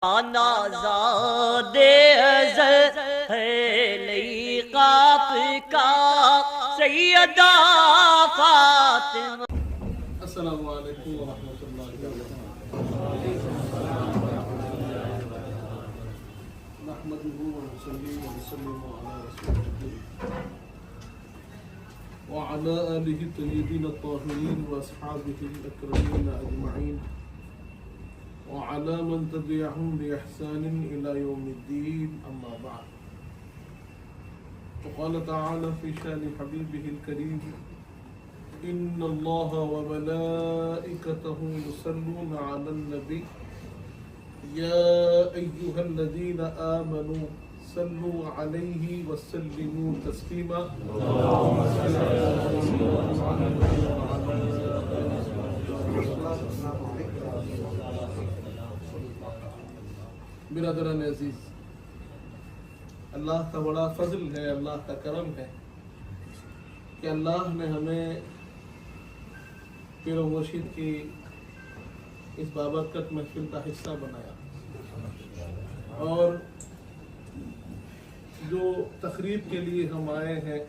نازاد ازل ہے لیقاف کا سیدہ فاطمہ۔ السلام علیکم ورحمۃ اللہ وبرکاتہ۔ نحمده ونصلي ونسلم على رسوله وعلى آله الطيبين الطاهرين وأصحابه الأكرمين أجمعين وعلى من تبعهم بإحسان إلى يوم الدين، أما بعد. وقال تعالى في شأن حبيبه الكريم: إن الله وملائكته يصلون على النبي يا أيها الذين آمنوا صلوا عليه وسلموا تسليما. برادران عزیز، اللہ کا بڑا فضل ہے، اللہ کا کرم ہے کہ اللہ نے ہمیں پیر و مرشد کی اس بابرکت محفل کا حصہ بنایا، اور جو تقریب کے لیے ہم آئے ہیں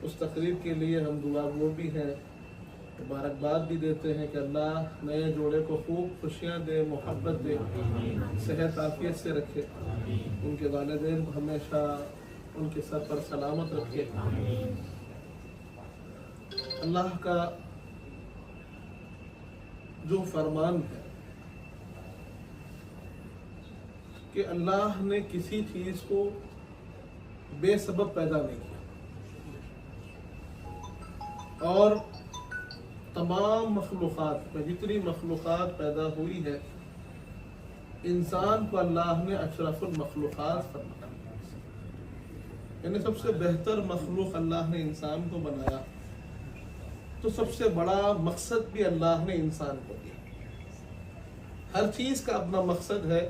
اس تقریب کے لیے ہم دعا گو بھی ہیں، مبارکباد بھی دیتے ہیں کہ اللہ نئے جوڑے کو خوب خوشیاں دے، محبت دے، صحت عافیت سے رکھے، ان کے والدین کو ہمیشہ ان کے سر پر سلامت رکھے۔ اللہ کا جو فرمان ہے کہ اللہ نے کسی چیز کو بے سبب پیدا نہیں کیا، اور تمام مخلوقات میں جتنی مخلوقات پیدا ہوئی ہے، انسان کو اللہ نے اشرف المخلوقات فرمایا، یعنی سب سے بہتر مخلوق اللہ نے انسان کو بنایا، تو سب سے بڑا مقصد بھی اللہ نے انسان کو دیا۔ ہر چیز کا اپنا مقصد ہے،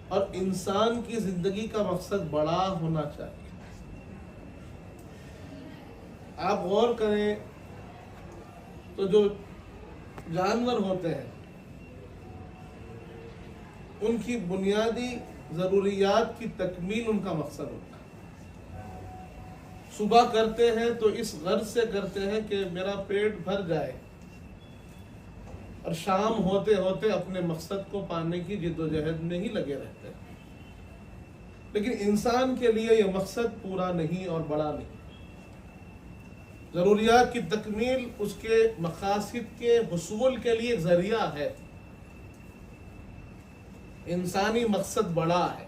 اور انسان کی زندگی کا مقصد بڑا ہونا چاہیے۔ آپ غور کریں تو جو جانور ہوتے ہیں ان کی بنیادی ضروریات کی تکمیل ان کا مقصد ہوتا ہے۔ صبح کرتے ہیں تو اس غرض سے کرتے ہیں کہ میرا پیٹ بھر جائے، اور شام ہوتے ہوتے اپنے مقصد کو پانے کی جد و جہد میں ہی لگے رہتے ہیں۔ لیکن انسان کے لیے یہ مقصد پورا نہیں اور بڑا نہیں۔ ضروریات کی تکمیل اس کے مقاصد کے حصول کے لیے ایک ذریعہ ہے، انسانی مقصد بڑا ہے۔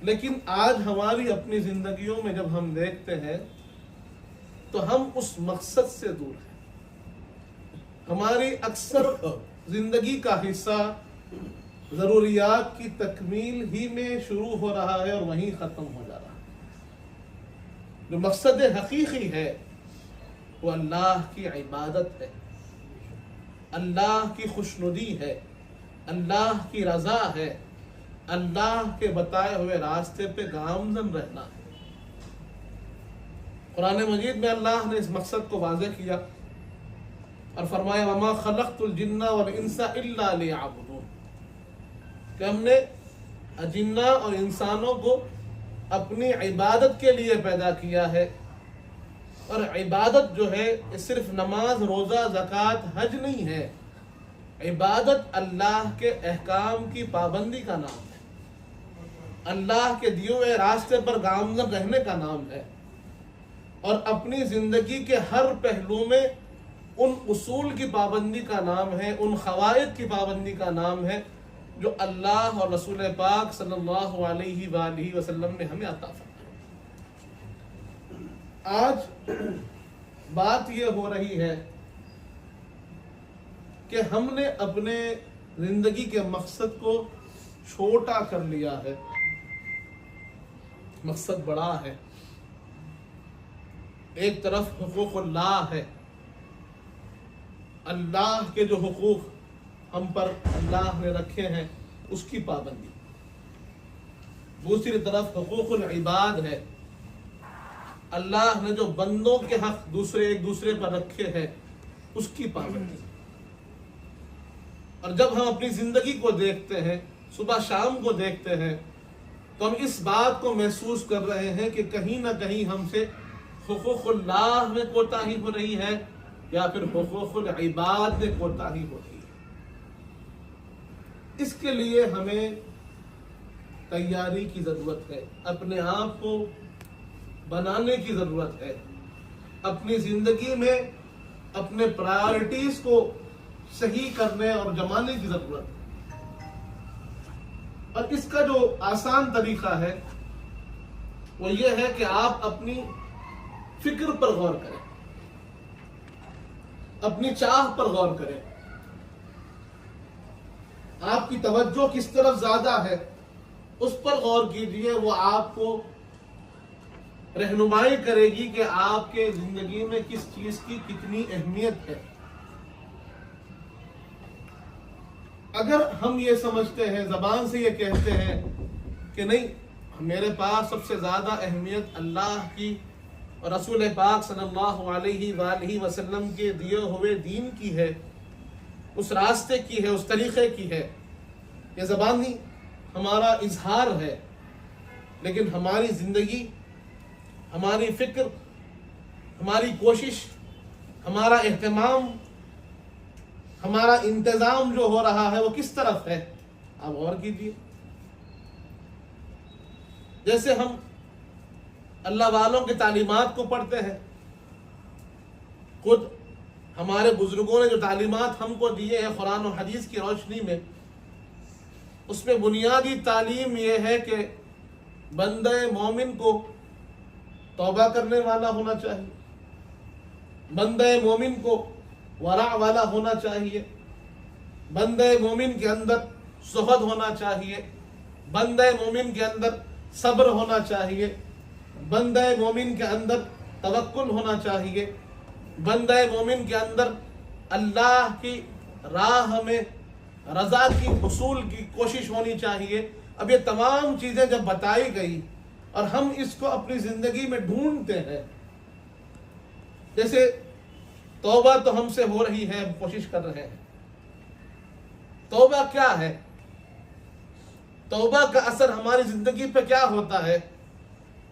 لیکن آج ہماری اپنی زندگیوں میں جب ہم دیکھتے ہیں تو ہم اس مقصد سے دور ہیں۔ ہماری اکثر زندگی کا حصہ ضروریات کی تکمیل ہی میں شروع ہو رہا ہے اور وہیں ختم ہو جا رہا ہے۔ جو مقصد حقیقی ہے وہ اللہ کی عبادت ہے، اللہ کی خوشنودی ہے، اللہ کی رضا ہے، اللہ کے بتائے ہوئے راستے پہ گامزن رہنا ہے۔ قرآن مجید میں اللہ نے اس مقصد کو واضح کیا اور فرمایا: وَمَا خَلَقْتُ الْجِنَّ وَالْإِنسَ إِلَّا لِيَعْبُدُونَ، کہ ہم نے جنہ اور انسانوں کو اپنی عبادت کے لیے پیدا کیا ہے۔ اور عبادت جو ہے یہ صرف نماز، روزہ، زکوٰۃ، حج نہیں ہے۔ عبادت اللہ کے احکام کی پابندی کا نام ہے، اللہ کے دیے ہوئے راستے پر گامزن رہنے کا نام ہے، اور اپنی زندگی کے ہر پہلو میں ان اصول کی پابندی کا نام ہے، ان قواعد کی پابندی کا نام ہے جو اللہ اور رسول پاک صلی اللہ علیہ وآلہ وسلم نے ہمیں عطا فرمایا۔ آج بات یہ ہو رہی ہے کہ ہم نے اپنے زندگی کے مقصد کو چھوٹا کر لیا ہے۔ مقصد بڑا ہے، ایک طرف حقوق اللہ ہے، اللہ کے جو حقوق ہم پر اللہ نے رکھے ہیں اس کی پابندی، دوسری طرف حقوق العباد ہے، اللہ نے جو بندوں کے حق دوسرے ایک دوسرے پر رکھے ہیں اس کی پابندی۔ اور جب ہم اپنی زندگی کو دیکھتے ہیں، صبح شام کو دیکھتے ہیں، تو ہم اس بات کو محسوس کر رہے ہیں کہ کہیں نہ کہیں ہم سے حقوق اللہ میں کوتاہی ہو رہی ہے یا پھر حقوق العباد میں کوتاہی ہو رہی ہے۔ اس کے لیے ہمیں تیاری کی ضرورت ہے، اپنے آپ کو بنانے کی ضرورت ہے، اپنی زندگی میں اپنے پرائورٹیز کو صحیح کرنے اور جمانے کی ضرورت ہے۔ اور اس کا جو آسان طریقہ ہے وہ یہ ہے کہ آپ اپنی فکر پر غور کریں، اپنی چاہ پر غور کریں، آپ کی توجہ کس طرف زیادہ ہے اس پر غور کیجئے۔ وہ آپ کو رہنمائی کرے گی کہ آپ کے زندگی میں کس چیز کی کتنی اہمیت ہے۔ اگر ہم یہ سمجھتے ہیں، زبان سے یہ کہتے ہیں کہ نہیں، میرے پاس سب سے زیادہ اہمیت اللہ کی اور رسول پاک صلی اللہ علیہ وآلہ وسلم کے دیے ہوئے دین کی ہے، اس راستے کی ہے، اس طریقے کی ہے، یہ زبانی ہمارا اظہار ہے، لیکن ہماری زندگی، ہماری فکر، ہماری کوشش، ہمارا اہتمام، ہمارا انتظام جو ہو رہا ہے وہ کس طرف ہے؟ آپ غور کیجیے۔ جیسے ہم اللہ والوں کی تعلیمات کو پڑھتے ہیں، خود ہمارے بزرگوں نے جو تعلیمات ہم کو دیے ہیں قرآن و حدیث کی روشنی میں، اس میں بنیادی تعلیم یہ ہے کہ بندہ مومن کو توبہ کرنے والا ہونا چاہیے، بندہ مومن کو ورع والا ہونا چاہیے، بندہ مومن کے اندر زہد ہونا چاہیے، بندہ مومن کے اندر صبر ہونا چاہیے، بندہ مومن کے اندر توکل ہونا چاہیے، بندہ مومن کے اندر اللہ کی راہ میں رضا کی حصول کی کوشش ہونی چاہیے۔ اب یہ تمام چیزیں جب بتائی گئی اور ہم اس کو اپنی زندگی میں ڈھونڈتے ہیں، جیسے توبہ تو ہم سے ہو رہی ہے، ہم کوشش کر رہے ہیں، توبہ کیا ہے؟ توبہ کا اثر ہماری زندگی پہ کیا ہوتا ہے؟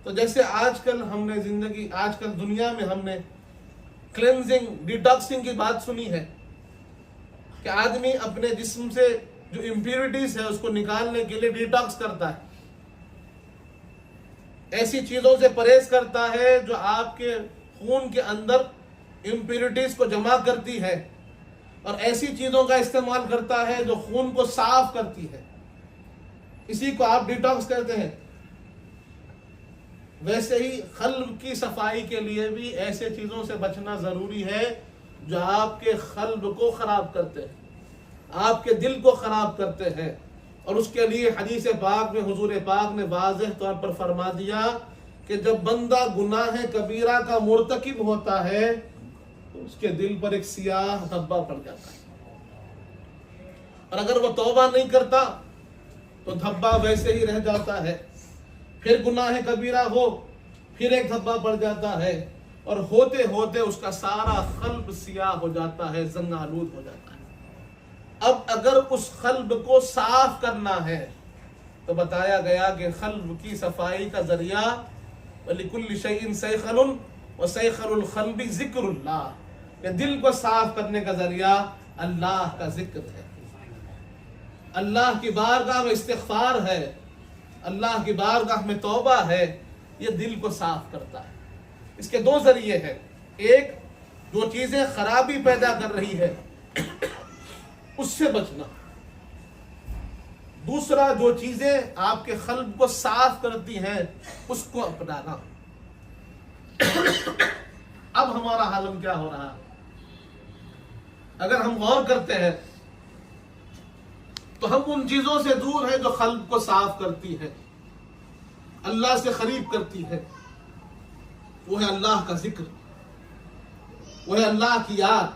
تو جیسے آج کل دنیا میں ہم نے کلینزنگ، ڈیٹاکسنگ کی بات سنی ہے کہ آدمی اپنے جسم سے جو امپیورٹیز ہے اس کو نکالنے کے لیے ڈیٹاکس کرتا ہے، ایسی چیزوں سے پرہیز کرتا ہے جو آپ کے خون کے اندر امپیورٹیز کو جمع کرتی ہے، اور ایسی چیزوں کا استعمال کرتا ہے جو خون کو صاف کرتی ہے، اسی کو آپ ڈیٹاکس کہتے ہیں۔ ویسے ہی قلب کی صفائی کے لیے بھی ایسے چیزوں سے بچنا ضروری ہے جو آپ کے قلب کو خراب کرتے ہیں، آپ کے دل کو خراب کرتے ہیں، اور اس کے لیے حدیث پاک میں حضور پاک نے واضح طور پر فرما دیا کہ جب بندہ گناہ کبیرہ کا مرتکب ہوتا ہے تو اس کے دل پر ایک سیاہ دھبا پڑ جاتا ہے، اور اگر وہ توبہ نہیں کرتا تو دھبا ویسے ہی رہ جاتا ہے، پھر گناہ کبیرہ ہو پھر ایک دھبا پڑ جاتا ہے، اور ہوتے ہوتے اس کا سارا قلب سیاہ ہو جاتا ہے، زنگ آلود ہو جاتا ہے۔ اب اگر اس قلب کو صاف کرنا ہے تو بتایا گیا کہ قلب کی صفائی کا ذریعہ وَلِكُلِّ شَيْءٍ سَيْخَلٌ وَسَيْخَلُ الْقَلْبِ ذِكْرُ اللَّهِ، کہ دل کو صاف کرنے کا ذریعہ اللہ کا ذکر ہے، اللہ کی بارگاہ میں استغفار ہے، اللہ کی بارگاہ میں توبہ ہے، یہ دل کو صاف کرتا ہے۔ اس کے دو ذریعے ہیں، ایک جو چیزیں خرابی پیدا کر رہی ہے اس سے بچنا، دوسرا جو چیزیں آپ کے قلب کو صاف کرتی ہیں اس کو اپنانا۔ اب ہمارا حالم کیا ہو رہا ہے؟ اگر ہم غور کرتے ہیں تو ہم ان چیزوں سے دور ہیں جو قلب کو صاف کرتی ہے، اللہ سے قریب کرتی ہے۔ وہ ہے اللہ کا ذکر، وہ ہے اللہ کی یاد،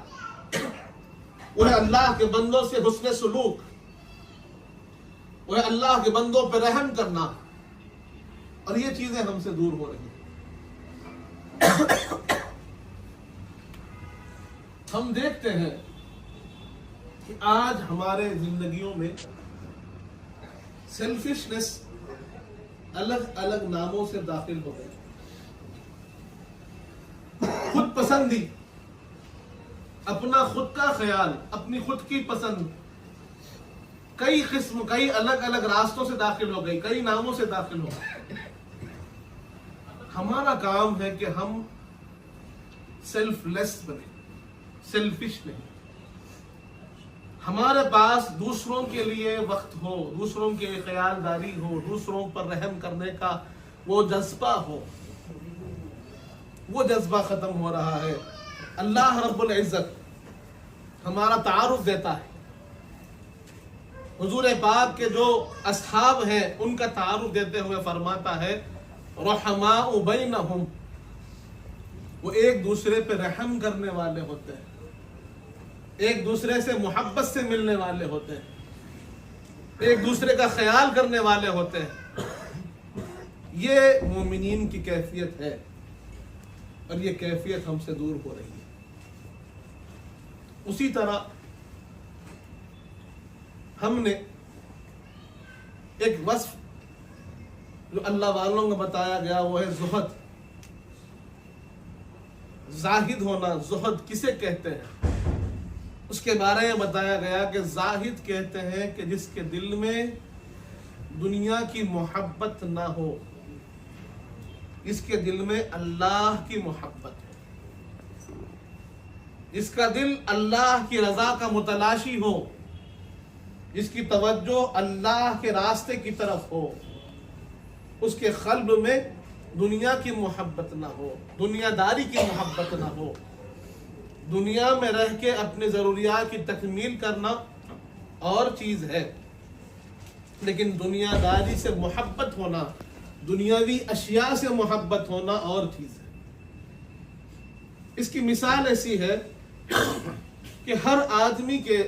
وہ ہے اللہ کے بندوں سے حسن سلوک، وہ ہے اللہ کے بندوں پہ رحم کرنا، اور یہ چیزیں ہم سے دور ہو رہی ہیں۔ ہم دیکھتے ہیں کہ آج ہمارے زندگیوں میں سیلفشنس الگ الگ ناموں سے داخل ہو گئی. خود پسندی، اپنا خود کا خیال، اپنی خود کی پسند کئی قسم، کئی الگ الگ راستوں سے داخل ہو گئی، کئی ناموں سے داخل ہو گئی. ہمارا کام ہے کہ ہم سیلف لیس بنے، سیلفش نہیں. ہمارے پاس دوسروں کے لیے وقت ہو، دوسروں کے خیال داری ہو، دوسروں پر رحم کرنے کا وہ جذبہ ہو. وہ جذبہ ختم ہو رہا ہے. اللہ رب العزت ہمارا تعارف دیتا ہے. حضور پاک کے جو اصحاب ہیں ان کا تعارف دیتے ہوئے فرماتا ہے رحماء بینہم، وہ ایک دوسرے پہ رحم کرنے والے ہوتے ہیں، ایک دوسرے سے محبت سے ملنے والے ہوتے ہیں، ایک دوسرے کا خیال کرنے والے ہوتے ہیں. یہ مومنین کی کیفیت ہے اور یہ کیفیت ہم سے دور ہو رہی ہے. اسی طرح ہم نے ایک وصف جو اللہ والوں کو بتایا گیا وہ ہے زہد. زاہد ہونا، زہد کسے کہتے ہیں؟ اس کے بارے میں بتایا گیا کہ زاہد کہتے ہیں کہ جس کے دل میں دنیا کی محبت نہ ہو، اس کے دل میں اللہ کی محبت ہے، جس کا دل اللہ کی رضا کا متلاشی ہو، جس کی توجہ اللہ کے راستے کی طرف ہو، اس کے قلب میں دنیا کی محبت نہ ہو، دنیا داری کی محبت نہ ہو. دنیا میں رہ کے اپنے ضروریات کی تکمیل کرنا اور چیز ہے، لیکن دنیا داری سے محبت ہونا، دنیاوی اشیاء سے محبت ہونا اور چیز ہے. اس کی مثال ایسی ہے کہ ہر آدمی کے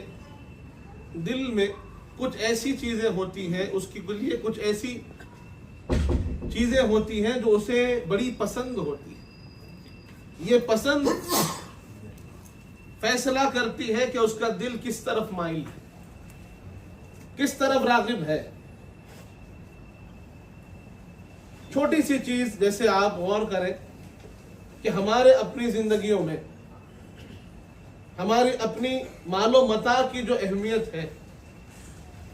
دل میں کچھ ایسی چیزیں ہوتی ہیں، اس کے لیے کچھ ایسی چیزیں ہوتی ہیں جو اسے بڑی پسند ہوتی ہیں. یہ پسند فیصلہ کرتی ہے کہ اس کا دل کس طرف مائل ہے، کس طرف راغب ہے. چھوٹی سی چیز جیسے آپ غور کریں کہ ہمارے اپنی زندگیوں میں ہماری اپنی مال و متاع کی جو اہمیت ہے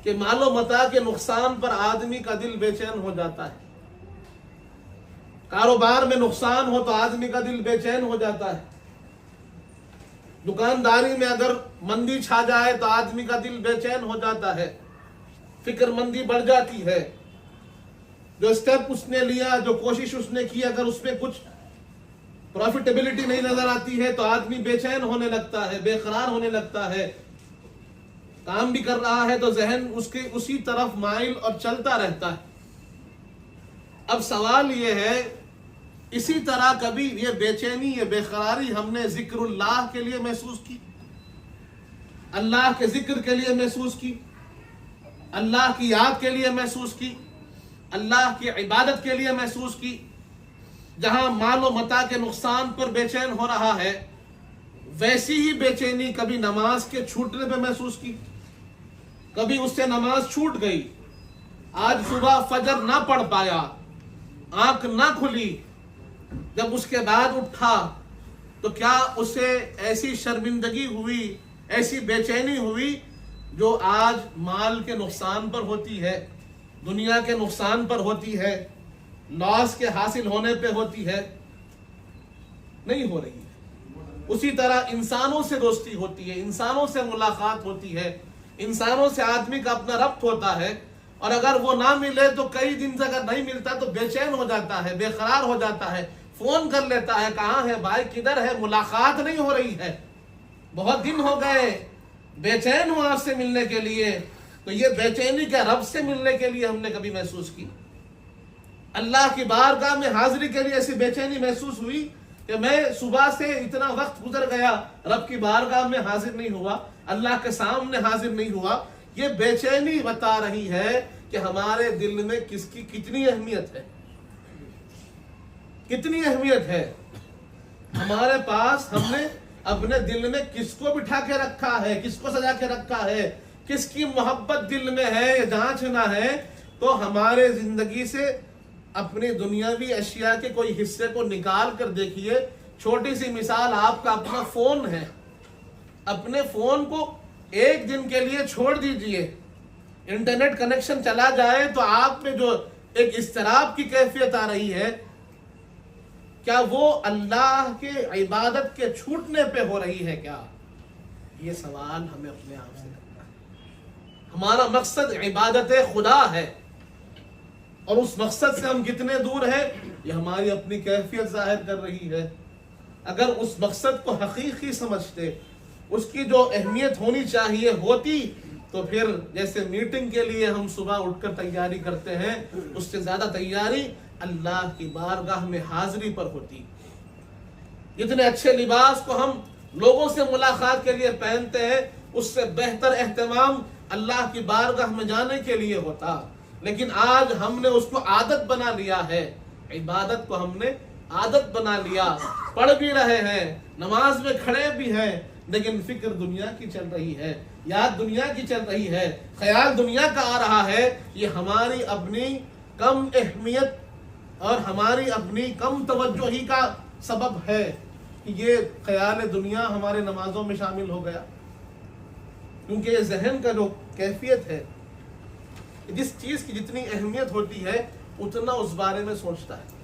کہ مال و متاع کے نقصان پر آدمی کا دل بے چین ہو جاتا ہے. کاروبار میں نقصان ہو تو آدمی کا دل بے چین ہو جاتا ہے. دکانداری میں اگر مندی چھا جائے تو آدمی کا دل بے چین ہو جاتا ہے، فکر مندی بڑھ جاتی ہے. جو سٹیپ اس نے لیا، جو کوشش اس نے کی، اگر اس میں کچھ پروفیٹیبلٹی نہیں نظر آتی ہے تو آدمی بے چین ہونے لگتا ہے، بے قرار ہونے لگتا ہے. کام بھی کر رہا ہے تو ذہن اس کے اسی طرف مائل اور چلتا رہتا ہے. اب سوال یہ ہے، اسی طرح کبھی یہ بے چینی، یہ بے قراری ہم نے ذکر اللہ کے لیے محسوس کی، اللہ کے ذکر کے لیے محسوس کی، اللہ کی یاد کے لیے محسوس کی، اللہ کی عبادت کے لیے محسوس کی؟ جہاں مال و متاع کے نقصان پر بے چین ہو رہا ہے، ویسی ہی بے چینی کبھی نماز کے چھوٹنے پہ محسوس کی؟ کبھی اس سے نماز چھوٹ گئی، آج صبح فجر نہ پڑھ پایا، آنکھ نہ کھلی، جب اس کے بعد اٹھا تو کیا اسے ایسی شرمندگی ہوئی، ایسی بے چینی ہوئی جو آج مال کے نقصان پر ہوتی ہے، دنیا کے نقصان پر ہوتی ہے، لاس کے حاصل ہونے پہ ہوتی ہے؟ نہیں ہو رہی ہے. اسی طرح انسانوں سے دوستی ہوتی ہے، انسانوں سے ملاقات ہوتی ہے، انسانوں سے آدمی کا اپنا ربط ہوتا ہے، اور اگر وہ نہ ملے تو کئی دن سے اگر نہیں ملتا تو بے چین ہو جاتا ہے، بے قرار ہو جاتا ہے، فون کر لیتا ہے، کہاں ہے بھائی، کدھر ہے، ملاقات نہیں ہو رہی ہے، بہت دن ہو گئے، بے چین ہوں آپ سے ملنے کے لیے. تو یہ بے چینی کیا رب سے ملنے کے لیے ہم نے کبھی محسوس کی؟ اللہ کی بارگاہ میں حاضری کے لیے ایسی بے چینی محسوس ہوئی کہ میں صبح سے اتنا وقت گزر گیا، رب کی بارگاہ میں حاضر نہیں ہوا، اللہ کے سامنے حاضر نہیں ہوا؟ یہ بے چینی بتا رہی ہے کہ ہمارے دل میں کس کی کتنی اہمیت ہے، کتنی اہمیت ہے. ہمارے پاس ہم نے اپنے دل میں کس کو بٹھا کے رکھا ہے، کس کو سجا کے رکھا ہے، کس کی محبت دل میں ہے، یہ جانچنا ہے تو ہمارے زندگی سے اپنی دنیاوی اشیاء کے کوئی حصے کو نکال کر دیکھیے. چھوٹی سی مثال، آپ کا اپنا فون ہے، اپنے فون کو ایک دن کے لیے چھوڑ دیجئے، انٹرنیٹ کنیکشن چلا جائے تو آپ میں جو ایک اضطراب کی کیفیت آ رہی ہے، کیا وہ اللہ کے عبادت کے چھوٹنے پہ ہو رہی ہے کیا؟ یہ سوال ہمیں اپنے آپ سے کرنا ہے. ہمارا مقصد عبادت خدا ہے، اور اس مقصد سے ہم کتنے دور ہیں یہ ہماری اپنی کیفیت ظاہر کر رہی ہے. اگر اس مقصد کو حقیقی سمجھتے، اس کی جو اہمیت ہونی چاہیے ہوتی، تو پھر جیسے میٹنگ کے لیے ہم صبح اٹھ کر تیاری کرتے ہیں، اس سے زیادہ تیاری اللہ کی بارگاہ میں حاضری پر ہوتی. جتنے اچھے لباس کو ہم لوگوں سے ملاقات کے لیے پہنتے ہیں، اس سے بہتر اہتمام اللہ کی بارگاہ میں جانے کے لیے ہوتا. لیکن آج ہم نے اس کو عادت بنا لیا ہے، عبادت کو ہم نے عادت بنا لیا. پڑھ بھی رہے ہیں، نماز میں کھڑے بھی ہیں، لیکن فکر دنیا کی چل رہی ہے، یاد دنیا کی چل رہی ہے، خیال دنیا کا آ رہا ہے. یہ ہماری اپنی کم اہمیت اور ہماری اپنی کم توجہی کا سبب ہے کہ یہ خیال دنیا ہمارے نمازوں میں شامل ہو گیا. کیونکہ یہ ذہن کا جو کیفیت ہے، جس چیز کی جتنی اہمیت ہوتی ہے اتنا اس بارے میں سوچتا ہے.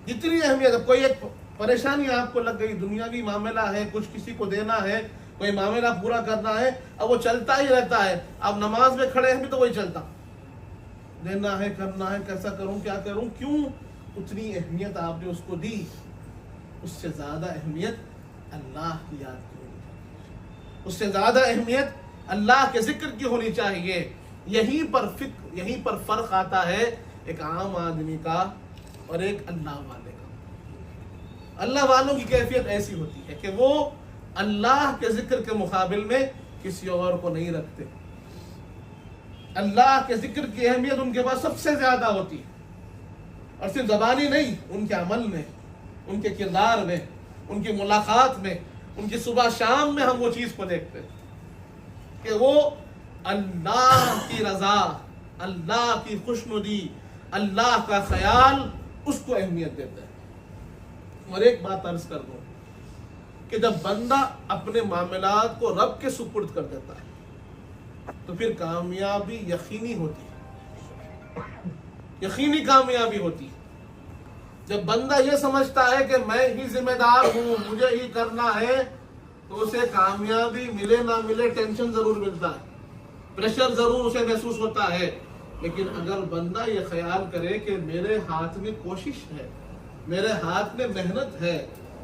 جتنی اہمیت، کوئی ایک پریشانی آپ کو لگ گئی، دنیاوی معاملہ ہے، کچھ کسی کو دینا ہے، کوئی معاملہ پورا کرنا ہے، اب وہ چلتا ہی رہتا ہے. اب نماز میں کھڑے ہیں بھی تو وہی چلتا، دینا ہے، کرنا ہے، کیسا کروں، کیا کروں. کیوں اتنی اہمیت آپ نے اس کو دی؟ اس سے زیادہ اہمیت اللہ کی یاد کی ہونی چاہیے، اس سے زیادہ اہمیت اللہ کے ذکر کی ہونی چاہیے. یہیں پر فرق آتا ہے ایک عام آدمی کا اور ایک اللہ والے کا. اللہ والوں کی کیفیت ایسی ہوتی ہے کہ وہ اللہ کے ذکر کے مقابل میں کسی اور کو نہیں رکھتے. اللہ کے ذکر کی اہمیت ان کے پاس سب سے زیادہ ہوتی ہے، اور صرف زبانی نہیں، ان کے عمل میں، ان کے کردار میں، ان کی ملاقات میں، ان کی صبح شام میں ہم وہ چیز کو دیکھتے ہیں کہ وہ اللہ کی رضا، اللہ کی خوشنودی، اللہ کا خیال، اس کو اہمیت دیتا ہے. اور ایک بات عرض کر دوں کہ جب بندہ اپنے معاملات کو رب کے سپرد کر دیتا ہے تو پھر کامیابی یقینی ہوتی ہے، یقینی کامیابی ہوتی ہے. جب بندہ یہ سمجھتا ہے کہ میں ہی ذمہ دار ہوں، مجھے ہی کرنا ہے، تو اسے کامیابی ملے نہ ملے ٹینشن ضرور ملتا ہے، پریشر ضرور اسے محسوس ہوتا ہے. لیکن اگر بندہ یہ خیال کرے کہ میرے ہاتھ میں کوشش ہے، میرے ہاتھ میں محنت ہے،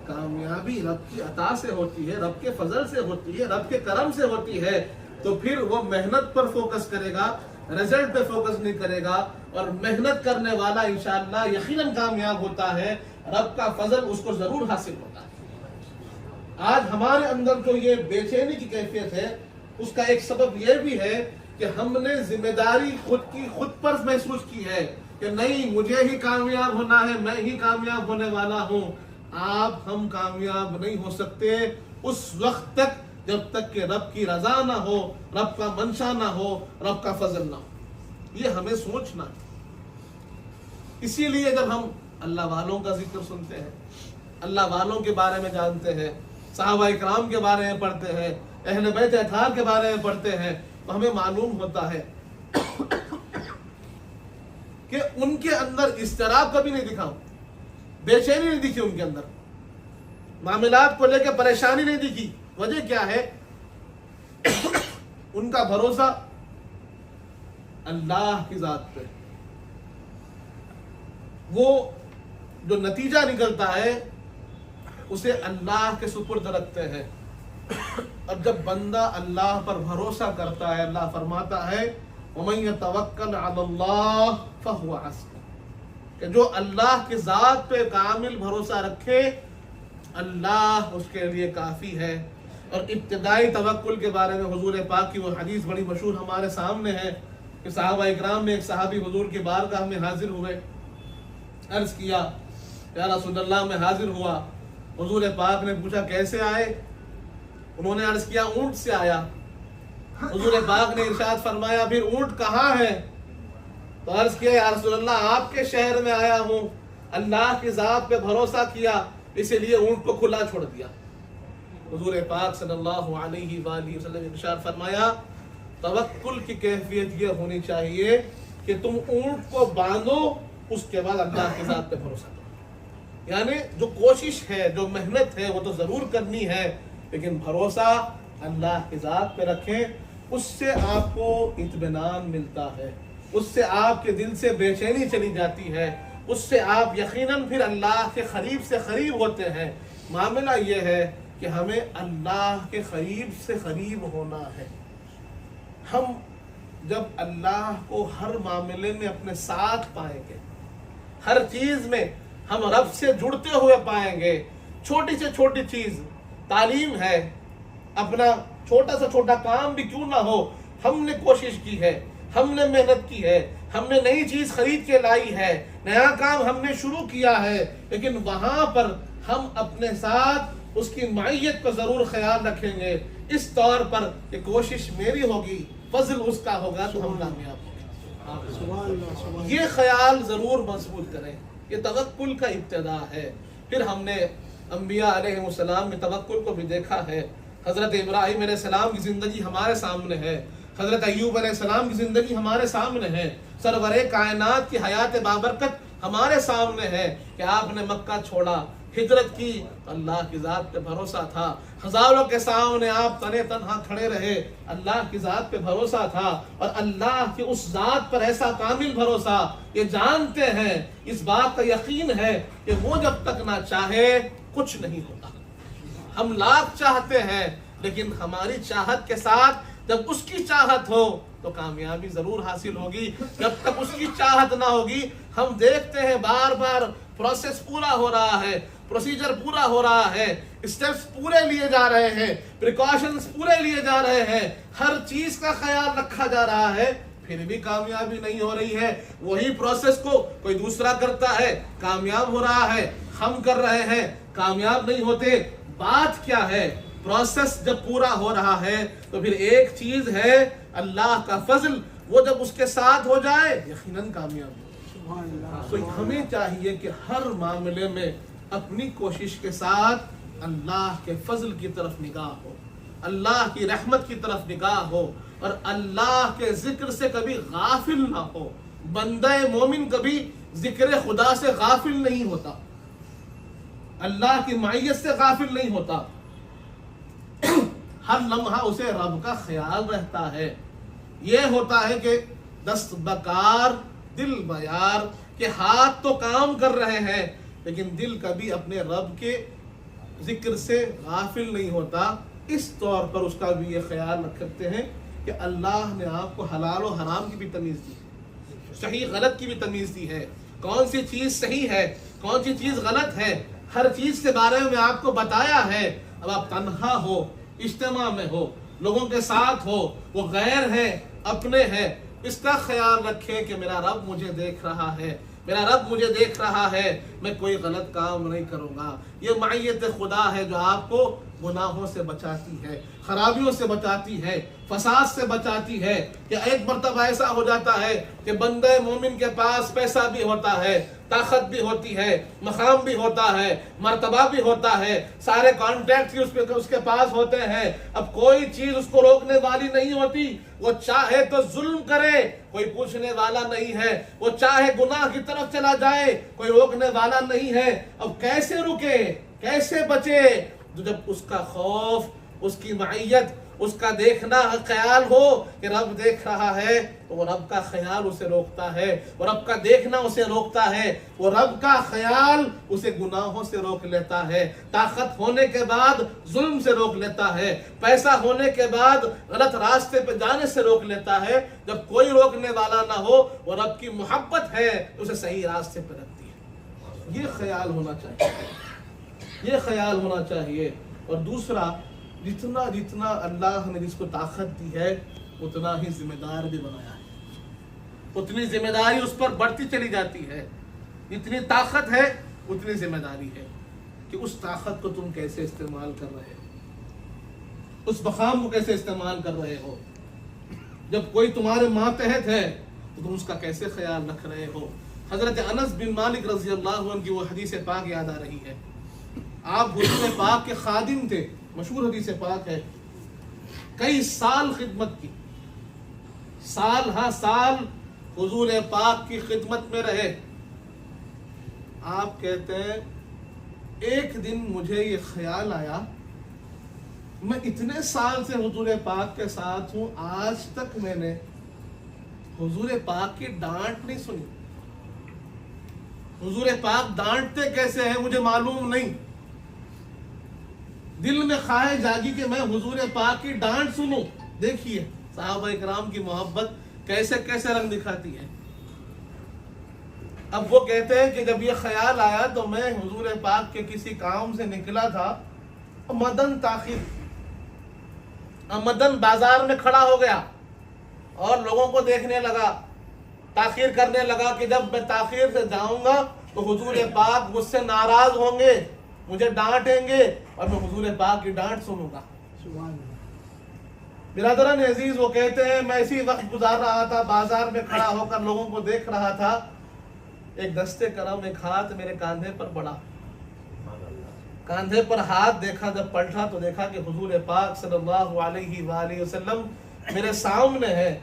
کامیابی رب کی عطا سے ہوتی ہے، رب کے فضل سے ہوتی ہے، رب کے کرم سے ہوتی ہے، تو پھر وہ محنت پر فوکس کرے گا، رزلٹ پہ فوکس نہیں کرے گا. اور محنت کرنے والا انشاءاللہ یقیناً کامیاب ہوتا ہے، رب کا فضل اس کو ضرور حاصل ہوتا ہے. آج ہمارے اندر جو یہ بے چینی کی کیفیت ہے، اس کا ایک سبب یہ بھی ہے کہ ہم نے ذمہ داری خود پر محسوس کی ہے کہ نہیں، مجھے ہی کامیاب ہونا ہے، میں ہی کامیاب ہونے والا ہوں. ہم کامیاب نہیں ہو سکتے اس وقت تک جب تک کہ رب کی رضا نہ ہو، رب کا منشا نہ ہو، رب کا فضل نہ ہو. یہ ہمیں سوچنا ہے. اسی لیے جب ہم اللہ والوں کا ذکر سنتے ہیں، اللہ والوں کے بارے میں جانتے ہیں، صحابہ اکرام کے بارے میں پڑھتے ہیں، اہل بیت اطہار کے بارے میں پڑھتے ہیں، تو ہمیں معلوم ہوتا ہے کہ ان کے اندر اضطراب کبھی نہیں دکھا، بے چینی نہیں دکھی، ان کے اندر معاملات کو لے کے پریشانی نہیں دکھی. وجہ کیا ہے؟ ان کا بھروسہ اللہ کی ذات پہ. وہ جو نتیجہ نکلتا ہے اسے اللہ کے سپرد رکھتے ہیں. اور جب بندہ اللہ پر بھروسہ کرتا ہے، اللہ فرماتا ہے وَمَن يَتَوَكَّلْ عَلَى اللَّهِ فَهُوَ حَسْبُهُ، کہ جو اللہ کی ذات پہ کامل بھروسہ رکھے اللہ اس کے لیے کافی ہے. اور ابتدائی توکل کے بارے میں حضور پاک کی وہ حدیث بڑی مشہور ہمارے سامنے ہے کہ صحابہ اکرام میں ایک صحابی حضور کی بارگاہ میں حاضر ہوئے، عرض کیا یا رسول اللہ، میں حاضر ہوا، حضور پاک نے پوچھا کیسے آئے؟ انہوں نے عرض کیا اونٹ سے آیا۔ حضور پاک نے ارشاد فرمایا پھر اونٹ کہاں ہے؟ تو عرض کیا یا رسول اللہ آپ کے شہر میں آیا ہوں، اللہ کی ذات پہ بھروسہ کیا اسی لیے اونٹ کو کھلا چھوڑ دیا۔ حضور پاک صلی اللہ علیہ وآلہ وسلم نے ارشاد فرمایا توکل کی کیفیت یہ ہونی چاہیے کہ تم اونٹ کو باندھو، اس کے بعد اللہ کی ذات پہ بھروسہ کرو۔ یعنی جو کوشش ہے، جو محنت ہے وہ تو ضرور کرنی ہے، لیکن بھروسہ اللہ کی ذات پہ رکھیں، اس سے آپ کو اطمینان ملتا ہے، اس سے آپ کے دل سے بے چینی چلی جاتی ہے، اس سے آپ یقیناً پھر اللہ کے قریب سے قریب ہوتے ہیں۔ معاملہ یہ ہے کہ ہمیں اللہ کے قریب سے قریب ہونا ہے۔ ہم جب اللہ کو ہر معاملے میں اپنے ساتھ پائیں گے، ہر چیز میں ہم رب سے جڑتے ہوئے پائیں گے، چھوٹی سے چھوٹی چیز تعلیم ہے، اپنا چھوٹا سے چھوٹا کام بھی کیوں نہ ہو، ہم نے کوشش کی ہے، ہم نے محنت کی ہے، ہم نے نئی چیز خرید کے لائی ہے، نیا کام ہم نے شروع کیا ہے، لیکن وہاں پر ہم اپنے ساتھ اس کی معیت کو ضرور خیال رکھیں گے، اس طور پر کہ کوشش میری ہوگی، فضل اس کا ہوگا تو ہم کامیاب ہوں گے۔ یہ خیال ضرور مضبوط کریں، یہ توکل کا ابتدا ہے۔ پھر ہم نے انبیاء علیہ السلام میں توکل کو بھی دیکھا ہے۔ حضرت ابراہیم علیہ السلام کی زندگی ہمارے سامنے ہے، حضرت ایوب علیہ السلام کی زندگی ہمارے سامنے ہے، سرور کائنات کی حیات بابرکت ہمارے سامنے ہے کہ آپ نے مکہ چھوڑا، ہجرت کی، اللہ کی ذات پہ بھروسہ تھا، ہزاروں کے سامنے آپ تنے تنہا کھڑے رہے، اللہ کی ذات پہ بھروسہ تھا، اور اللہ کی اس ذات پر ایسا کامل بھروسہ، یہ جانتے ہیں، اس بات کا یقین ہے کہ وہ جب تک نہ چاہے کچھ نہیں ہوتا۔ ہم لاکھ چاہتے ہیں، لیکن ہماری چاہت کے ساتھ جب اس کی چاہت ہو تو کامیابی ضرور حاصل ہوگی۔ جب تک اس کی چاہت نہ ہوگی، ہم دیکھتے ہیں بار بار پروسیس پورا ہو رہا ہے، پروسیجر پورا ہو رہا ہے، اسٹیپس پورے لیے جا رہے ہیں، پریکاشنز پورے لیے جا رہے ہیں، ہر چیز کا خیال رکھا جا رہا ہے، پھر بھی کامیابی نہیں ہو رہی ہے۔ وہی پروسیس کو کوئی دوسرا کرتا ہے، کامیاب ہو رہا ہے، ہم کر رہے ہیں، کامیاب نہیں ہوتے۔ بات کیا ہے؟ پروسیس جب پورا ہو رہا ہے تو پھر ایک چیز ہے اللہ کا فضل، وہ جب اس کے ساتھ ہو جائے یقیناً کامیاب ہو۔ تو ہمیں چاہیے کہ ہر معاملے میں اپنی کوشش کے ساتھ اللہ کے فضل کی طرف نگاہ ہو، اللہ کی رحمت کی طرف نگاہ ہو، اور اللہ کے ذکر سے کبھی غافل نہ ہو۔ بندہ مومن کبھی ذکر خدا سے غافل نہیں ہوتا، اللہ کی معیت سے غافل نہیں ہوتا، ہر لمحہ اسے رب کا خیال رہتا ہے۔ یہ ہوتا ہے کہ دست بکار دل بیار، کہ ہاتھ تو کام کر رہے ہیں لیکن دل کبھی اپنے رب کے ذکر سے غافل نہیں ہوتا۔ اس طور پر اس کا بھی یہ خیال رکھتے ہیں کہ اللہ نے آپ کو حلال و حرام کی بھی تمیز دی، صحیح غلط کی بھی تمیز دی ہے، کون سی چیز صحیح ہے، کون سی چیز غلط ہے، ہر چیز کے بارے میں آپ کو بتایا ہے۔ اب آپ تنہا ہو، اجتماع میں ہو، لوگوں کے ساتھ ہو، وہ غیر ہیں، اپنے ہیں، اس کا خیال رکھیں کہ میرا رب مجھے دیکھ رہا ہے، میرا رب مجھے دیکھ رہا ہے، میں کوئی غلط کام نہیں کروں گا۔ یہ معیت خدا ہے جو آپ کو گناہوں سے بچاتی ہے، خرابیوں سے بچاتی ہے، فساد سے بچاتی ہے۔ کہ ایک مرتبہ ایسا ہو جاتا ہے کہ بندے مومن کے پاس پیسہ بھی ہوتا ہے، طاقت بھی ہوتی ہے، مقام بھی ہوتا ہے، مرتبہ بھی ہوتا ہے، سارے کانٹیکٹ اس کے پاس ہوتے ہیں، اب کوئی چیز اس کو روکنے والی نہیں ہوتی۔ وہ چاہے تو ظلم کرے، کوئی پوچھنے والا نہیں ہے، وہ چاہے گناہ کی طرف چلا جائے، کوئی روکنے والا نہیں ہے۔ اب کیسے رکے، کیسے بچے؟ جب اس کا خوف، اس کی معیت، اس کا دیکھنا خیال ہو کہ رب دیکھ رہا ہے، تو وہ رب کا خیال اسے روکتا ہے، وہ رب کا دیکھنا اسے روکتا ہے، وہ رب کا خیال اسے گناہوں سے روک لیتا ہے۔ طاقت ہونے کے بعد ظلم سے روک لیتا ہے، پیسہ ہونے کے بعد غلط راستے پہ جانے سے روک لیتا ہے۔ جب کوئی روکنے والا نہ ہو، وہ رب کی محبت ہے اسے صحیح راستے پہ رکھتی ہے۔ یہ خیال ہونا چاہیے، یہ خیال ہونا چاہیے۔ اور دوسرا، جتنا جتنا اللہ نے جس کو طاقت دی ہے اتنا ہی ذمہ دار بھی بنایا ہے، اتنی ذمہ داری اس پر بڑھتی چلی جاتی ہے۔ جتنی طاقت ہے اتنی ذمہ داری ہے۔ کہ اس طاقت کو تم کیسے استعمال کر رہے ہو، اس مقام کو کیسے استعمال کر رہے ہو. جب کوئی تمہارے ماتحت ہے تو تم اس کا کیسے خیال رکھ رہے ہو. حضرت انس بن مالک رضی اللہ عنہ کی وہ حدیث پاک یاد آ رہی ہے. آپ حضور پاک کے خادم تھے، مشہور حدیث پاک ہے. کئی سال خدمت کی، سال ہاں سال حضور پاک کی خدمت میں رہے. آپ کہتے ہیں ایک دن مجھے یہ خیال آیا، میں اتنے سال سے حضور پاک کے ساتھ ہوں، آج تک میں نے حضور پاک کی ڈانٹ نہیں سنی. حضور پاک ڈانٹتے کیسے ہیں مجھے معلوم نہیں. دل میں خواہش جاگی کہ میں حضور پاک کی ڈانٹ سنوں. دیکھیے صحابہ اکرام کی محبت کیسے کیسے رنگ دکھاتی ہے. اب وہ کہتے ہیں کہ جب یہ خیال آیا تو میں حضور پاک کے کسی کام سے نکلا تھا، مدن تاخیر، مدن بازار میں کھڑا ہو گیا اور لوگوں کو دیکھنے لگا، تاخیر کرنے لگا کہ جب میں تاخیر سے جاؤں گا تو حضور پاک مجھ سے ناراض ہوں گے، مجھے ڈانٹیں گے اور میں حضور پاک کی ڈانٹ سنوں گا. برادران عزیز، وہ کہتے ہیں میں اسی وقت گزار رہا تھا، بازار میں کھڑا ہو کر لوگوں کو دیکھ رہا تھا. ایک دستے کرم ایک ہاتھ میرے کاندھے پر پڑا، کاندھے پر ہاتھ دیکھا، جب پلٹا تو دیکھا کہ حضور پاک صلی اللہ علیہ وآلہ وسلم میرے سامنے ہے.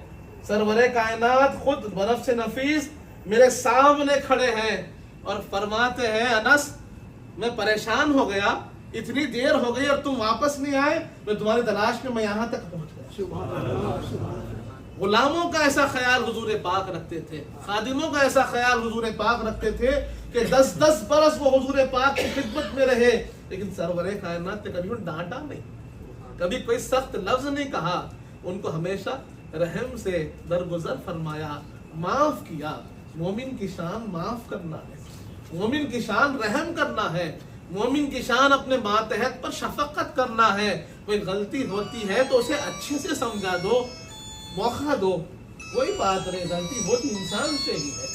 سرور کائنات خود بنفس نفیس میرے سامنے کھڑے ہیں اور فرماتے ہیں انس میں پریشان ہو گیا، اتنی دیر ہو گئی اور تم واپس نہیں آئے، میں تمہاری تلاش میں یہاں تک پہنچ گیا. غلاموں کا ایسا خیال حضور پاک رکھتے تھے، خادموں کا ایسا خیال حضور پاک رکھتے تھے کہ 10 برس وہ حضور پاک کی خدمت میں رہے، لیکن سرور کائنات نے کبھی ان ڈانٹا نہیں، کبھی کوئی سخت لفظ نہیں کہا. ان کو ہمیشہ رحم سے درگزر فرمایا، معاف کیا. مومن کی شان معاف کرنا ہے، مومن کی شان رحم کرنا ہے، مومن کی شان اپنے ماتحت پر شفقت کرنا ہے. کوئی غلطی ہوتی ہے تو اسے اچھے سے سمجھا دو، موقع دو، کوئی بات نہیں، غلطی ہوتی انسان سے ہی ہے،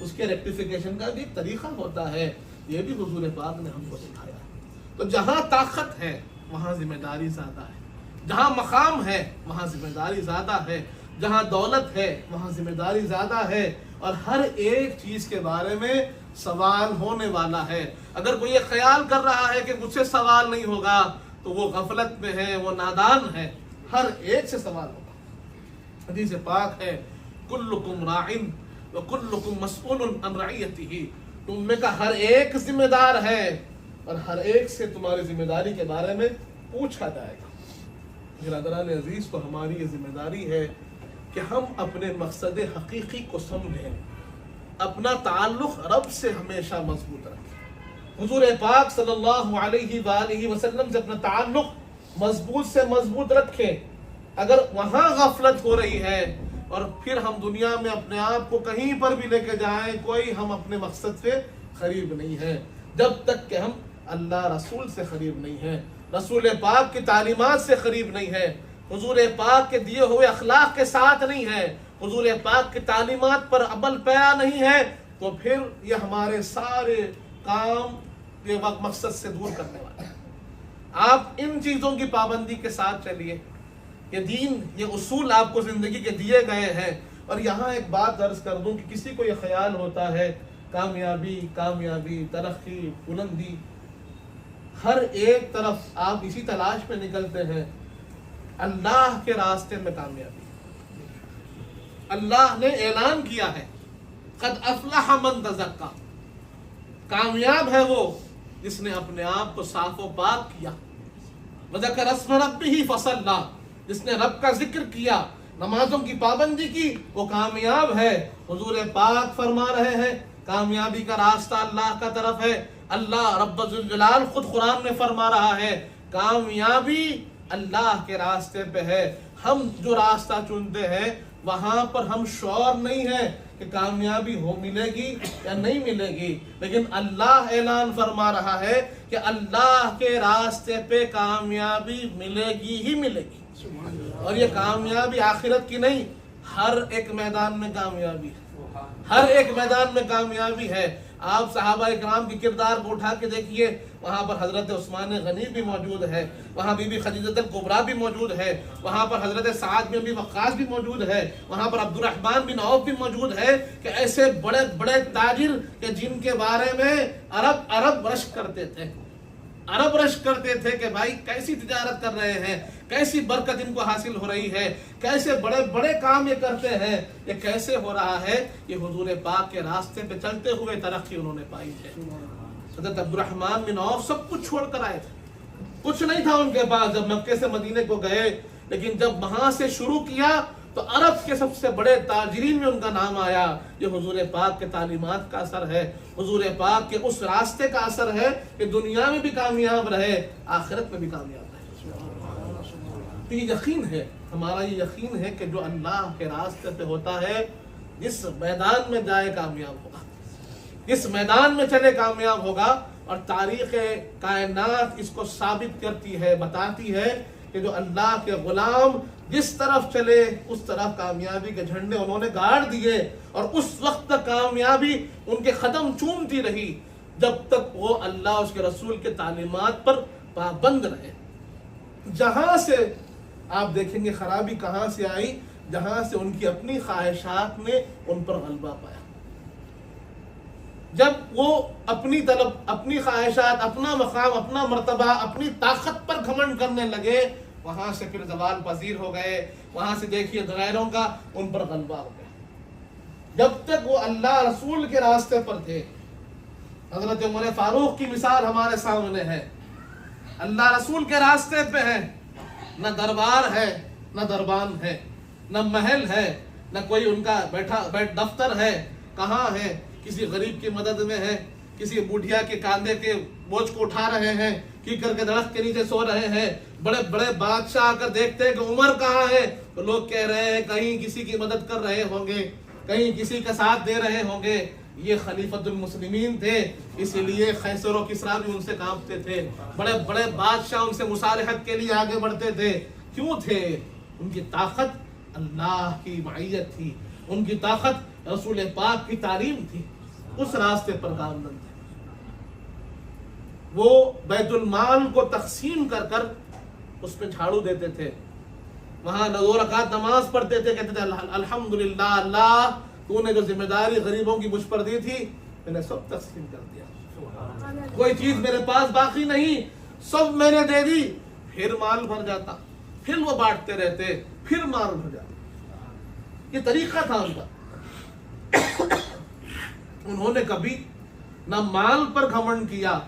اس کے ریکٹیفیکیشن کا بھی ایک طریقہ ہوتا ہے. یہ بھی حضور پاک نے ہم کو سکھایا. تو جہاں طاقت ہے وہاں ذمہ داری زیادہ ہے، جہاں مقام ہے وہاں ذمہ داری زیادہ ہے، جہاں دولت ہے وہاں ذمہ داری زیادہ ہے، اور ہر ایک چیز کے بارے میں سوال ہونے والا ہے. اگر کوئی یہ خیال کر رہا ہے کہ مجھ سے سوال نہیں ہوگا تو وہ غفلت میں ہے، وہ نادان ہے. ہر ایک سے سوال ہوگا. حدیث پاک ہے کلکم راعٍ وکلکم مسئول عن رعیتہ، تم میں کا ہر ایک ذمہ دار ہے اور ہر ایک سے تمہاری ذمہ داری کے بارے میں پوچھا جائے گا. برادران عزیز، کو ہماری یہ ذمہ داری ہے کہ ہم اپنے مقصد حقیقی کو سمجھیں، اپنا تعلق رب سے ہمیشہ مضبوط رکھیں. حضور پاک صلی اللہ علیہ وآلہ وسلم سے اپنا تعلق مضبوط سے مضبوط رکھیں. اگر وہاں غفلت ہو رہی ہے اور پھر ہم دنیا میں اپنے آپ کو کہیں پر بھی لے کے جائیں، کوئی ہم اپنے مقصد سے قریب نہیں ہے جب تک کہ ہم اللہ رسول سے قریب نہیں ہیں، رسول پاک کی تعلیمات سے قریب نہیں ہے، حضور پاک کے دیے ہوئے اخلاق کے ساتھ نہیں ہے، حضور پاک کی تعلیمات پر عمل پیرا نہیں ہے، تو پھر یہ ہمارے سارے کام یہ مقصد سے دور کرنے والا ہے. آپ ان چیزوں کی پابندی کے ساتھ چلیے. یہ دین، یہ اصول آپ کو زندگی کے دیے گئے ہیں. اور یہاں ایک بات عرض کر دوں کہ کسی کو یہ خیال ہوتا ہے کامیابی، ترقی، بلندی، ہر ایک طرف آپ اسی تلاش میں نکلتے ہیں. اللہ کے راستے میں کامیابی، اللہ نے اعلان کیا ہے قد افلح من تزکا، کامیاب ہے وہ جس نے اپنے آپ کو صاف و پاک کیا. وذکر اسم ربہ فصلی، جس نے رب کا ذکر کیا، نمازوں کی پابندی کی، وہ کامیاب ہے. حضور پاک فرما رہے ہیں کامیابی کا راستہ اللہ کا طرف ہے. اللہ رب الجلال خود قرآن میں فرما رہا ہے کامیابی اللہ کے راستے پہ ہے. ہم جو راستہ چنتے ہیں وہاں پر ہم شور نہیں ہے کہ کامیابی ملے گی یا نہیں ملے گی، لیکن اللہ اعلان فرما رہا ہے کہ اللہ کے راستے پہ کامیابی ملے گی ہی ملے گی. اور یہ کامیابی آخرت کی نہیں، ہر ایک میدان میں کامیابی ہے، ہر ایک میدان میں کامیابی ہے. آپ صحابہ اکرام کی کردار کو اٹھا کے دیکھیے، وہاں پر حضرت عثمان غنی بھی موجود ہے، وہاں بی بی خدیجہ الکبریٰ بھی موجود ہے، وہاں پر حضرت سعد بن ابی وقاص بھی موجود ہے، وہاں پر عبد الرحمن بن عوف بھی موجود ہے، کہ ایسے بڑے بڑے تاجر کہ جن کے بارے میں عرب رشک کرتے تھے، عرب رشک کرتے تھے کہ بھائی کیسی تجارت کر رہے ہیں، کیسی برکت ان کو حاصل ہو رہی ہے، کیسے بڑے بڑے کام یہ کرتے ہیں، یہ کیسے ہو رہا ہے، یہ حضور پاک کے راستے پہ چلتے ہوئے ترقی انہوں نے پائی ہے۔ حضرت عبد الرحمن بن عوف سب کچھ چھوڑ کر آئے تھے، کچھ نہیں تھا ان کے پاس جب مکے سے مدینے کو گئے، لیکن جب وہاں سے شروع کیا تو عرب کے سب سے بڑے تاجرین میں ان کا نام آیا۔ یہ حضور پاک کے تعلیمات کا اثر ہے، حضور پاک کے اس راستے کا اثر ہے کہ دنیا میں بھی کامیاب رہے، آخرت میں بھی کامیاب رہے۔ تو یہ یقین ہے، ہمارا یہ یقین ہے کہ جو اللہ کے راستے پہ ہوتا ہے، جس میدان میں جائے کامیاب ہوگا، جس میدان میں چلے کامیاب ہوگا۔ اور تاریخ کائنات اس کو ثابت کرتی ہے، بتاتی ہے کہ جو اللہ کے غلام جس طرف چلے اس طرف کامیابی کے جھنڈے انہوں نے گاڑ دیے، اور اس وقت تک کامیابی ان کے قدم چومتی رہی جب تک وہ اللہ اس کے رسول کے تعلیمات پر پابند رہے۔ جہاں سے آپ دیکھیں گے خرابی کہاں سے آئی، جہاں سے ان کی اپنی خواہشات نے ان پر غلبہ پایا۔ جب وہ اپنی طلب، اپنی خواہشات، اپنا مقام، اپنا مرتبہ، اپنی طاقت پر گھمنڈ کرنے لگے، وہاں سے پھر زوال پذیر ہو گئے، وہاں سے دیکھیے غیروں کا ان پر غلبہ ہو گیا۔ جب تک وہ اللہ رسول کے راستے پر تھے، حضرت عمر فاروق کی مثال ہمارے سامنے ہے، اللہ رسول کے راستے پہ ہیں، نہ دربار ہے، نہ دربان ہے، نہ محل ہے، نہ کوئی ان کا بیٹھ دفتر ہے، کہاں ہے؟ کسی غریب کی مدد میں ہے، کسی بوڑھیا کے کاندھے کے بوجھ کو اٹھا رہے ہیں، کیکر کے درخت کے نیچے سو رہے ہیں۔ بڑے بڑے بادشاہ آ کر دیکھتے ہیں کہ عمر کہاں ہے تو لوگ کہہ رہے ہیں کہیں کسی کی مدد کر رہے ہوں گے، کہیں کسی کا ساتھ دے رہے ہوں گے۔ یہ خلیفۃ المسلمین تھے، اسی لیے قیصر و کسریٰ بھی ان سے کانپتے تھے، بڑے بڑے بادشاہ ان سے مصالحت کے لیے آگے بڑھتے تھے۔ کیوں تھے؟ ان کی طاقت اللہ کی معیت تھی، ان کی طاقت رسول پاک کی تعلیم تھی، اس راستے پر گامزن تھے۔ وہ بیت المال کو تقسیم کر کر اس پہ جھاڑو دیتے تھے، وہاں 2 رکعت نماز پڑھتے تھے، کہتے تھے الحمدللہ اللہ تو نے جو ذمہ داری غریبوں کی مجھ پر دی تھی میں نے سب تقسیم کر دیا، کوئی چیز میرے پاس باقی نہیں، سب میں نے دے دی۔ پھر مال بھر جاتا، پھر وہ بانٹتے رہتے، پھر مال بھر جاتا۔ یہ طریقہ تھا ان کا۔ انہوں نے کبھی نہ مال پر گھمنڈ کیا،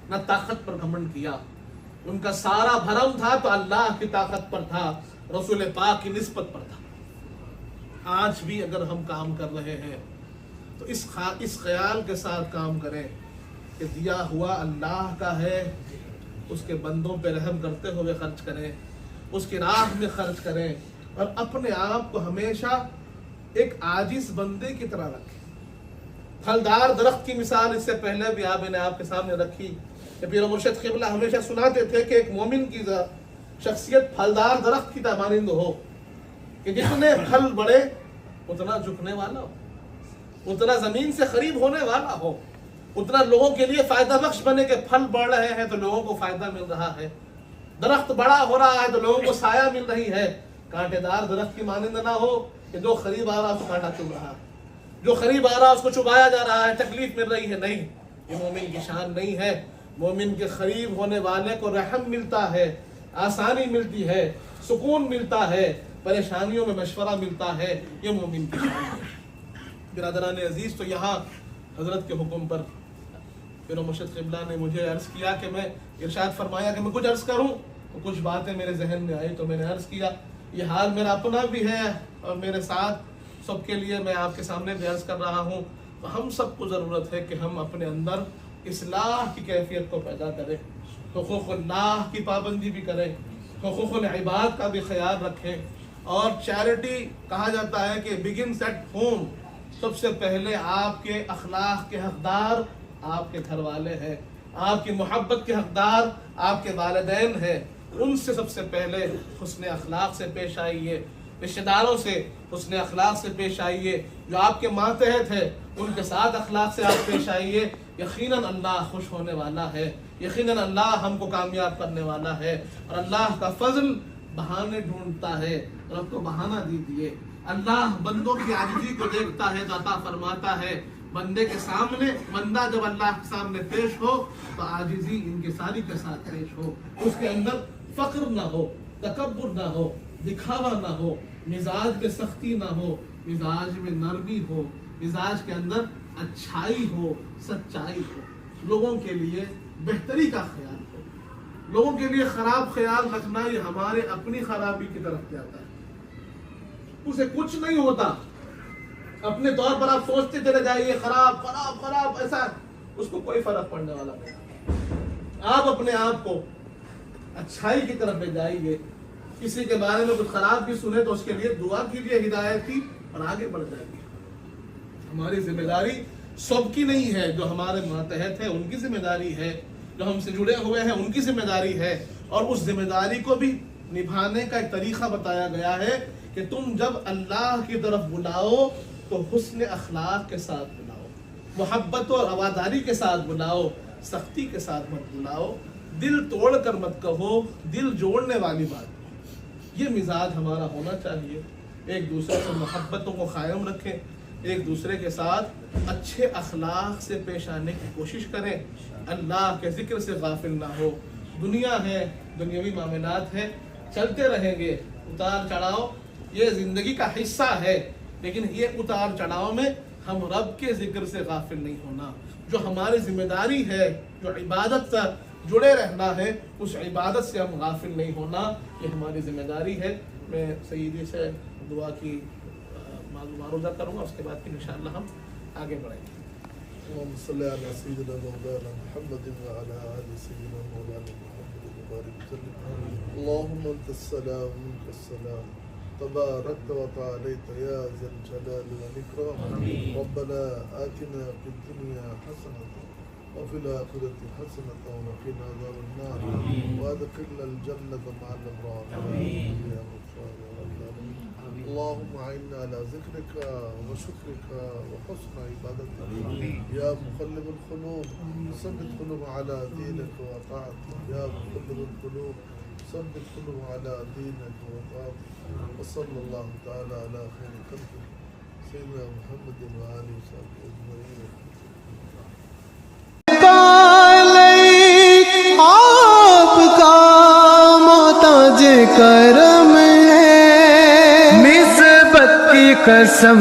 نہ طاقت پر گھمنڈ کیا، ان کا سارا بھرم تھا تو اللہ کی طاقت پر تھا، رسول پاک کی نسبت پر تھا۔ آج بھی اگر ہم کام کر رہے ہیں تو اس خیال کے ساتھ کام کریں کہ دیا ہوا اللہ کا ہے، اس کے بندوں پہ رحم کرتے ہوئے خرچ کریں، اس کی راہ میں خرچ کریں، اور اپنے آپ کو ہمیشہ ایک عاجز بندے کی طرح رکھیں۔ پھلدار درخت کی مثال اس سے پہلے بھی میں نے آپ کے سامنے رکھی کہ پیر مرشد قبلہ ہمیشہ سناتے تھے کہ ایک مومن کی شخصیت پھلدار درخت کی مانند ہو کہ جتنے پھل بڑے اتنا جھکنے والا ہو، اتنا زمین سے قریب ہونے والا ہو، اتنا لوگوں کے لیے فائدہ بخش بنے کہ پھل بڑھ رہے ہیں تو لوگوں کو فائدہ مل رہا ہے، درخت بڑا ہو رہا ہے تو لوگوں کو سایہ مل رہی ہے۔ کانٹے دار درخت کی مانند نہ ہو کہ جو قریب آ رہا اس کو کانٹا چبھ رہا ہے، جو قریب آ رہا اس کو چبایا جا رہا ہے، تکلیف مل رہی ہے۔ نہیں، یہ مومن کی شان نہیں ہے۔ مومن کے قریب ہونے والے کو رحم ملتا ہے، آسانی ملتی ہے، سکون ملتا ہے، پریشانیوں میں مشورہ ملتا ہے، یہ مومن کی شان ہے۔ برادران عزیز، تو یہاں حضرت کے حکم پر پیر مرشد قبلہ نے مجھے عرض کیا کہ میں ارشاد فرمایا کہ میں کچھ عرض کروں، تو کچھ باتیں میرے ذہن میں آئی تو میں نے عرض کیا۔ یہ حال میرا اپنا بھی ہے اور میرے ساتھ سب کے لیے میں آپ کے سامنے بھی عرض کر رہا ہوں۔ تو ہم سب کو ضرورت ہے کہ ہم اپنے اندر اصلاح کی کیفیت کو پیدا کریں، حقوق اللہ کی پابندی بھی کریں، حقوق العباد کا بھی خیال رکھیں، اور چیریٹی کہا جاتا ہے کہ begins at home۔ سب سے پہلے آپ کے اخلاق کے حقدار آپ کے گھر والے ہیں، آپ کی محبت کے حقدار آپ کے والدین ہیں، ان سے سب سے پہلے حسن اخلاق سے پیش آئیے، رشتہ داروں سے حسن اخلاق سے پیش آئیے، جو آپ کے ماتحت ہے ان کے ساتھ اخلاق سے آپ پیش آئیے. یقیناً اللہ خوش ہونے والا ہے، یقیناً اللہ ہم کو کامیاب کرنے والا ہے. اور اللہ کا فضل بہانے ڈھونڈتا ہے، اور اب تو بہانہ دیجیے. اللہ بندوں کی عاجزی کو دیکھتا ہے، عطا فرماتا ہے. بندے کے سامنے، بندہ جب اللہ کے سامنے پیش ہو تو عاجزی ان کے ساری کے ساتھ پیش ہو. اس کے اندر فخر نہ ہو، تکبر نہ ہو، دکھاوا نہ ہو، مزاج میں سختی نہ ہو، مزاج میں نرمی ہو، مزاج کے اندر اچھائی ہو، سچائی ہو. لوگوں کے لیے بہتری کا خیال ہو. لوگوں کے لیے خراب خیال رکھنا یہ ہمارے اپنی خرابی کی طرف جاتا ہے. اسے کچھ نہیں ہوتا، اپنے طور پر آپ سوچتے چلے جائیے خراب خراب خراب، ایسا اس کو کوئی فرق پڑنے والا نہیں. آپ اپنے آپ کو اچھائی کی طرف لے جائیے. کسی کے بارے میں کچھ خراب بھی سنے تو اس کے لیے دعا کیجیے ہدایت کی، اور آگے بڑھ جائیے. ہماری ذمہ داری سب کی نہیں ہے، جو ہمارے ماتحت ہے ان کی ذمہ داری ہے، جو ہم سے جڑے ہوئے ہیں ان کی ذمہ داری ہے. اور اس ذمہ داری کو بھی نبھانے کا ایک طریقہ بتایا گیا ہے کہ تم جب اللہ کی طرف بلاؤ تو حسن اخلاق کے ساتھ بلاؤ، محبت اور رواداری کے ساتھ بلاؤ، سختی کے ساتھ مت بلاؤ، دل توڑ کر مت کہو، دل جوڑنے والی بات. یہ مزاج ہمارا ہونا چاہیے. ایک دوسرے سے محبتوں کو قائم رکھیں، ایک دوسرے کے ساتھ اچھے اخلاق سے پیش آنے کی کوشش کریں. اللہ کے ذکر سے غافل نہ ہو. دنیا ہے، دنیاوی معاملات ہیں، چلتے رہیں گے. اتار چڑھاؤ یہ زندگی کا حصہ ہے، لیکن یہ اتار چڑھاؤ میں ہم رب کے ذکر سے غافل نہیں ہونا. جو ہماری ذمہ داری ہے، جو عبادت سے جڑے رہنا ہے، اس عبادت سے ہم غافل نہیں ہونا. یہ ہماری ذمہ داری ہے. میں سیدی سے دعا کی معروضہ کروں گا، اس کے بعد پھر انشاءاللہ ہم آگے بڑھیں گے. اللهم صل على سيدنا مولانا محمد وعلى آل سيدنا مولانا محمد وبارك وسلم. اللهم أنت السلام منك السلام، تباركت وتعاليت يا ذا الجلال والإكرام. ربنا آتنا في الدنيا حسنة وفي الآخرة حسنة وقنا عذاب النار وأدخلنا الجنة مع الأبرار يا غفار يا رب العالمين. اللهم أعنا على ذكرك وشكرك وحسن عبادتك يا مقلب القلوب، ثبت قلوب على دينك وطاعتك يا مقلب القلوب، ثبت قلوب على دينك وطاعتك. وصلى الله تعالى على خير خلقه سيدنا محمد وآله وصحبه أجمعين. آپ کا محتاج کرم ہے، نسبت کی قسم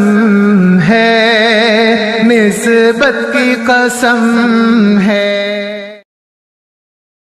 ہے، نسبت کی قسم ہے.